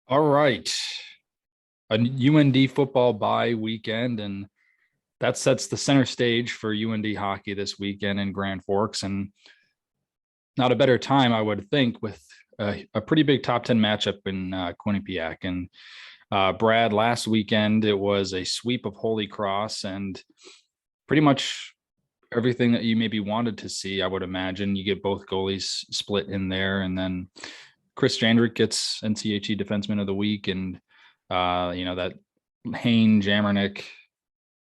All right. A UND football bye weekend, and that sets the center stage for UND hockey this weekend in Grand Forks. And not a better time, I would think, with a pretty big top 10 matchup in Quinnipiac. And Brad, last weekend, it was a sweep of Holy Cross and pretty much everything that you maybe wanted to see, I would imagine. You get both goalies split in there, and then Chris Jandrick gets NCHC Defenseman of the Week, and that Hain Jammernick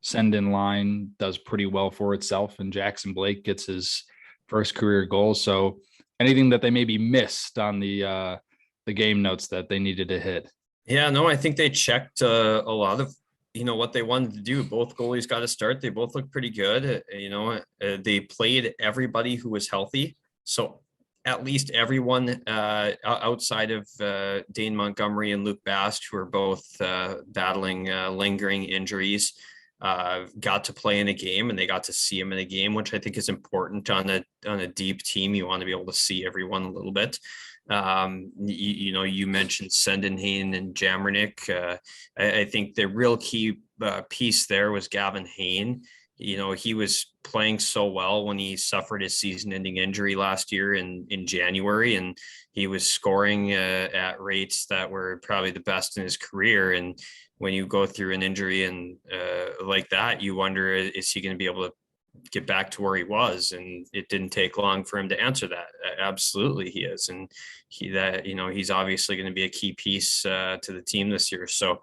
send in line does pretty well for itself, and Jackson Blake gets his first career goal. So anything that they maybe missed on the game notes that they needed to hit? Yeah, no, I think they checked a lot of what they wanted to do. Both goalies got a start. They both looked pretty good. They played everybody who was healthy. So at least everyone outside of Dane Montgomery and Luke Bast, who are both battling lingering injuries, got to play in a game, and they got to see him in a game, which I think is important on a deep team. You want to be able to see everyone a little bit. You mentioned Senden Hain and Jammernick. I think the real key piece there was Gavin Hain. He was playing so well when he suffered his season-ending injury last year in January, and he was scoring at rates that were probably the best in his career. And when you go through an injury and like that, you wonder, is he going to be able to get back to where he was? And it didn't take long for him to answer that. Absolutely, he is, and he's obviously going to be a key piece to the team this year. So,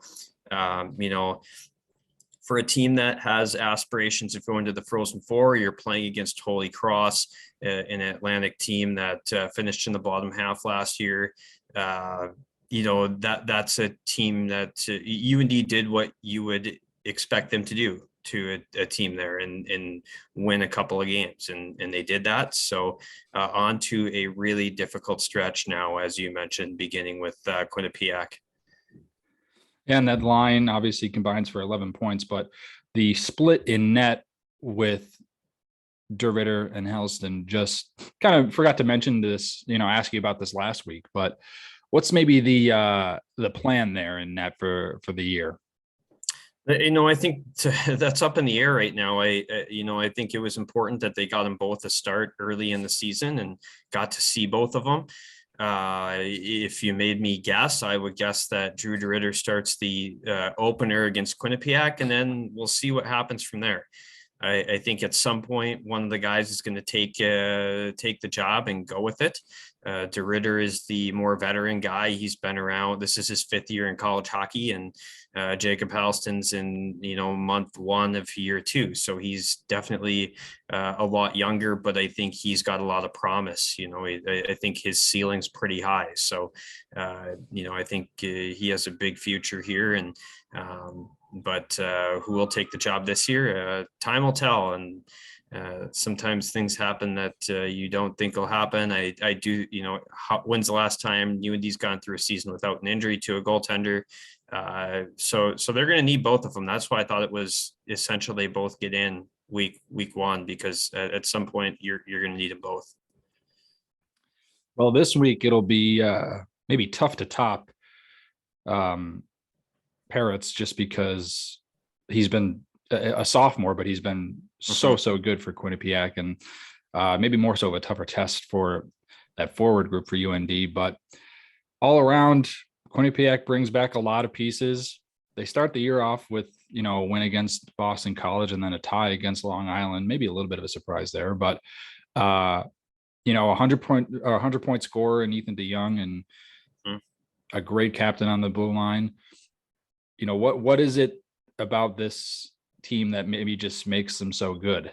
for a team that has aspirations of going to the Frozen Four, you're playing against Holy Cross, an Atlantic team that finished in the bottom half last year. That's a team that UND did what you would expect them to do to a team there and win a couple of games, and they did that. So on to a really difficult stretch now, as you mentioned, beginning with Quinnipiac. And that line obviously combines for 11 points, but the split in net with DeRitter and Helston, just kind of forgot to mention this, ask you about this last week, but what's maybe the plan there in net for the year? I think that's up in the air right now. I think it was important that they got them both a start early in the season and got to see both of them. If you made me guess, I would guess that Drew DeRitter starts the opener against Quinnipiac, and then we'll see what happens from there. I think at some point one of the guys is going to take the job and go with it. DeRitter is the more veteran guy. He's been around. This is his fifth year in college hockey, and Jacob Halston's in month one of year two. So he's definitely a lot younger, but I think he's got a lot of promise. I think his ceiling's pretty high. So I think he has a big future here, and but who will take the job this year? Time will tell. And sometimes things happen that you don't think will happen. I do, when's the last time UND's gone through a season without an injury to a goaltender? So they're going to need both of them. That's why I thought it was essential they both get in week one, because at some point you're going to need them both. Well, this week it'll be maybe tough to top Parrots, just because he's been a sophomore, but he's been so good for Quinnipiac, and maybe more so of a tougher test for that forward group for UND. But all around, Quinnipiac brings back a lot of pieces. They start the year off with a win against Boston College and then a tie against Long Island, maybe a little bit of a surprise there, but 100-point scorer in Ethan DeYoung, and a great captain on the blue line. What is it about this team that maybe just makes them so good?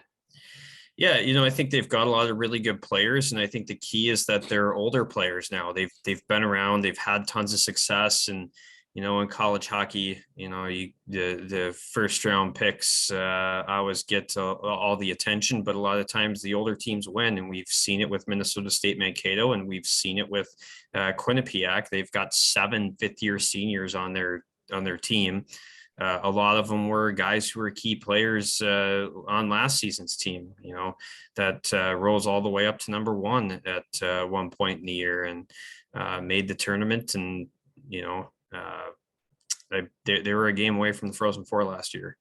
Yeah, I think they've got a lot of really good players, and I think the key is that they're older players now. They've been around, they've had tons of success, and in college hockey, the first round picks always get all the attention, but a lot of times the older teams win, and we've seen it with Minnesota State Mankato, and we've seen it with Quinnipiac. They've got 7 fifth-year seniors on their team. A lot of them were guys who were key players on last season's team, that rose all the way up to number one at one point in the year, and made the tournament, and They were a game away from the Frozen Four last year.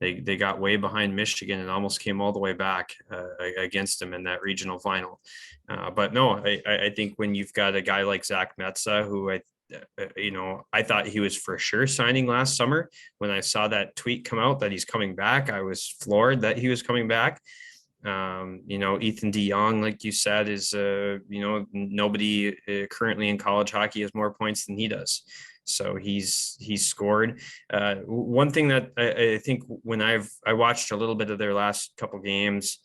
They got way behind Michigan and almost came all the way back against them in that regional final. But no, I think when you've got a guy like Zach Metza, who I thought he was for sure signing last summer. When I saw that tweet come out that he's coming back, I was floored that he was coming back. Ethan DeYoung, like you said, is nobody currently in college hockey has more points than he does. So he's scored. One thing that I think when I watched a little bit of their last couple games,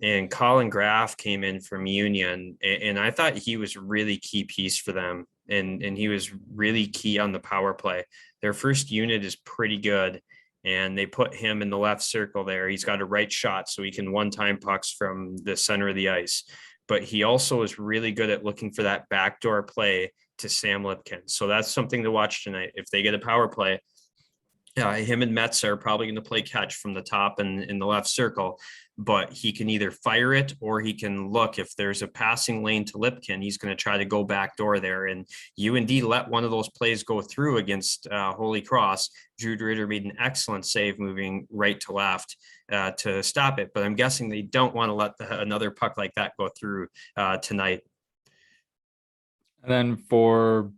and Colin Graff came in from Union, and I thought he was really key piece for them, and he was really key on the power play. Their first unit is pretty good, and they put him in the left circle there. He's got a right shot, so he can one-time pucks from the center of the ice. But he also is really good at looking for that backdoor play to Sam Lipkin. So that's something to watch tonight. If they get a power play, him and Metz are probably going to play catch from the top and in the left circle, but he can either fire it or he can look. If there's a passing lane to Lipkin, he's going to try to go backdoor there. And UND let one of those plays go through against Holy Cross. Drew Ritter made an excellent save moving right to left to stop it. But I'm guessing they don't want to let another puck like that go through tonight. And then for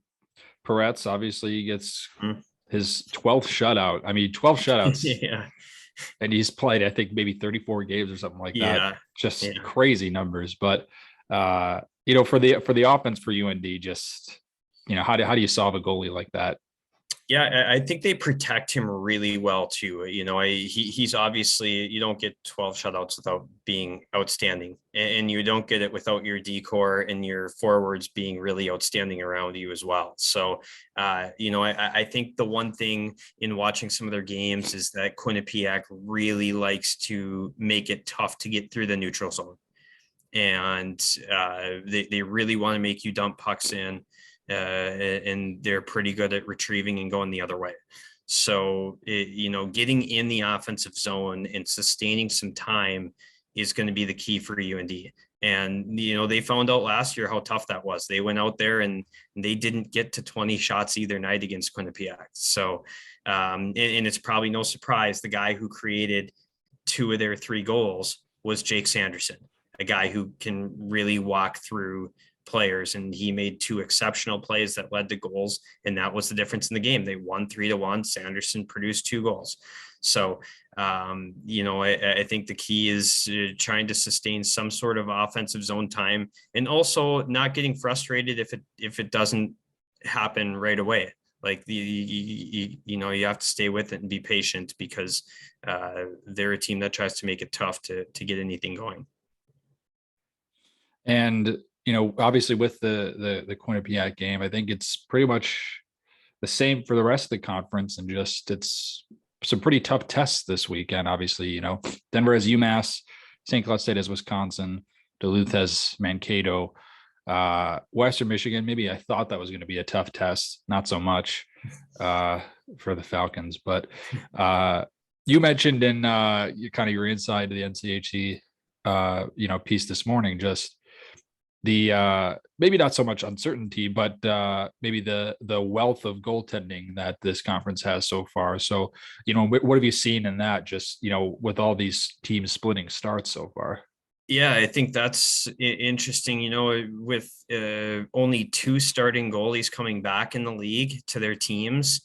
Peretz, obviously he gets his 12th shutout. I mean, 12 shutouts. Yeah. And he's played, I think, maybe 34 games or something like that. Just crazy numbers. But for the offense for UND, just how do you solve a goalie like that? Yeah, I think they protect him really well too. He's obviously, you don't get 12 shutouts without being outstanding, and you don't get it without your decor and your forwards being really outstanding around you as well. So, I think the one thing in watching some of their games is that Quinnipiac really likes to make it tough to get through the neutral zone, and they really want to make you dump pucks in. And they're pretty good at retrieving and going the other way. So, getting in the offensive zone and sustaining some time is going to be the key for UND. And, they found out last year how tough that was. They went out there and they didn't get to 20 shots either night against Quinnipiac. So, and it's probably no surprise the guy who created 2 of their 3 goals was Jake Sanderson, a guy who can really walk through players, and he made 2 exceptional plays that led to goals, and that was the difference in the game. They won 3-1. Sanderson produced 2 goals. So I think the key is trying to sustain some sort of offensive zone time, and also not getting frustrated if it doesn't happen right away. Like you have to stay with it and be patient, because they're a team that tries to make it tough to get anything going. And obviously with the Quinnipiac game, I think it's pretty much the same for the rest of the conference, and just it's some pretty tough tests this weekend. Obviously, Denver has UMass, St. Cloud State has Wisconsin, Duluth has Mankato, Western Michigan. Maybe I thought that was going to be a tough test, not so much for the Falcons. But you mentioned in kind of your inside to the NCHC piece this morning, just the maybe not so much uncertainty, but maybe the wealth of goaltending that this conference has so far. So, what have you seen in that, just, with all these teams splitting starts so far? Yeah, I think that's interesting, with only 2 starting goalies coming back in the league to their teams.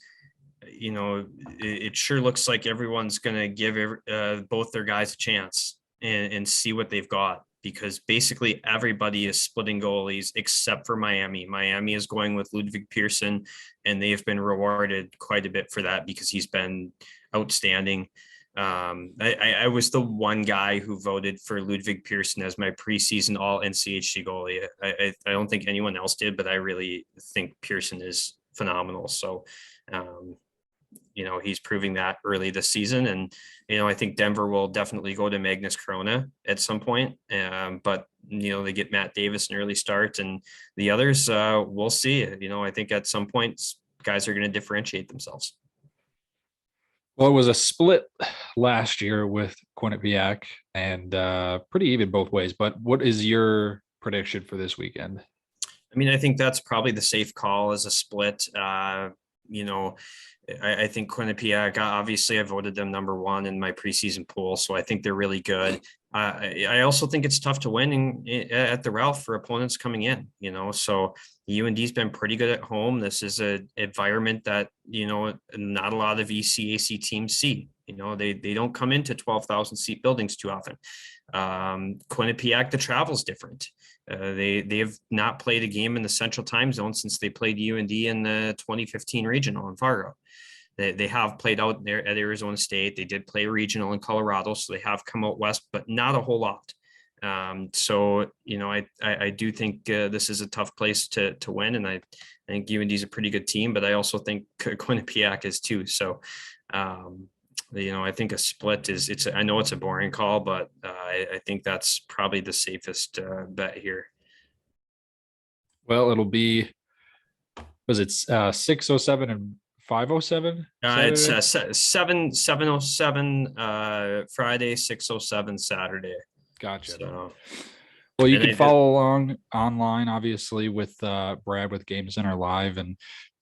It sure looks like everyone's going to give both their guys a chance and see what they've got, because basically everybody is splitting goalies except for Miami. Miami is going with Ludwig Pearson, and they have been rewarded quite a bit for that because he's been outstanding. I was the one guy who voted for Ludwig Pearson as my preseason all NCHC goalie. I don't think anyone else did, but I really think Pearson is phenomenal. So, he's proving that early this season. And, I think Denver will definitely go to Magnus Corona at some point. But, they get Matt Davis an early start, and the others, we'll see. I think at some point guys are going to differentiate themselves. Well, it was a split last year with Quinnipiac, and pretty even both ways. But what is your prediction for this weekend? I mean, I think that's probably the safe call, as a split. you know, I think Quinnipiac, obviously I voted them #1 in my preseason poll. So I think they're really good. I also think it's tough to win at the Ralph for opponents coming in, you know, so UND's been pretty good at home. This is an environment that, you know, not a lot of ECAC teams see. You know, they don't come into 12,000 seat buildings too often. Quinnipiac, the travel's different. They have not played a game in the Central Time Zone since they played UND in the 2015 regional in Fargo. They have played out there at Arizona State. They did play regional in Colorado, so they have come out west, but not a whole lot. So, you know, I do think this is a tough place to win, and I think UND is a pretty good team, but I also think Quinnipiac is too. So, you know, I think a split is I know it's a boring call, but I think that's probably the safest bet here. Well, it'll be, was it 6:07 and 5:07? It's 7:07 Friday, 6:07 Saturday. Gotcha. So, well, you and can follow along online, obviously, with Brad with Game Center Live, and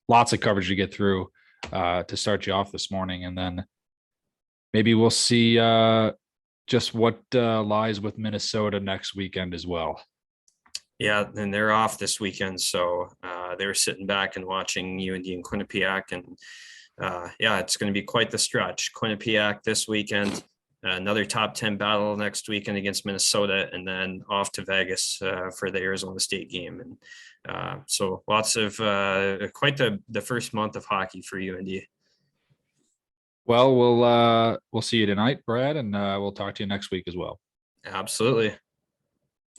lots of coverage to get through to start you off this morning. And then maybe we'll see just what lies with Minnesota next weekend as well. Yeah, and they're off this weekend, so they're sitting back and watching UND and Quinnipiac, and yeah, it's going to be quite the stretch. Quinnipiac this weekend, another top 10 battle next weekend against Minnesota, and then off to Vegas for the Arizona State game. And so lots of quite the first month of hockey for UND. Well, we'll see you tonight, Brad, and we'll talk to you next week as well. Absolutely.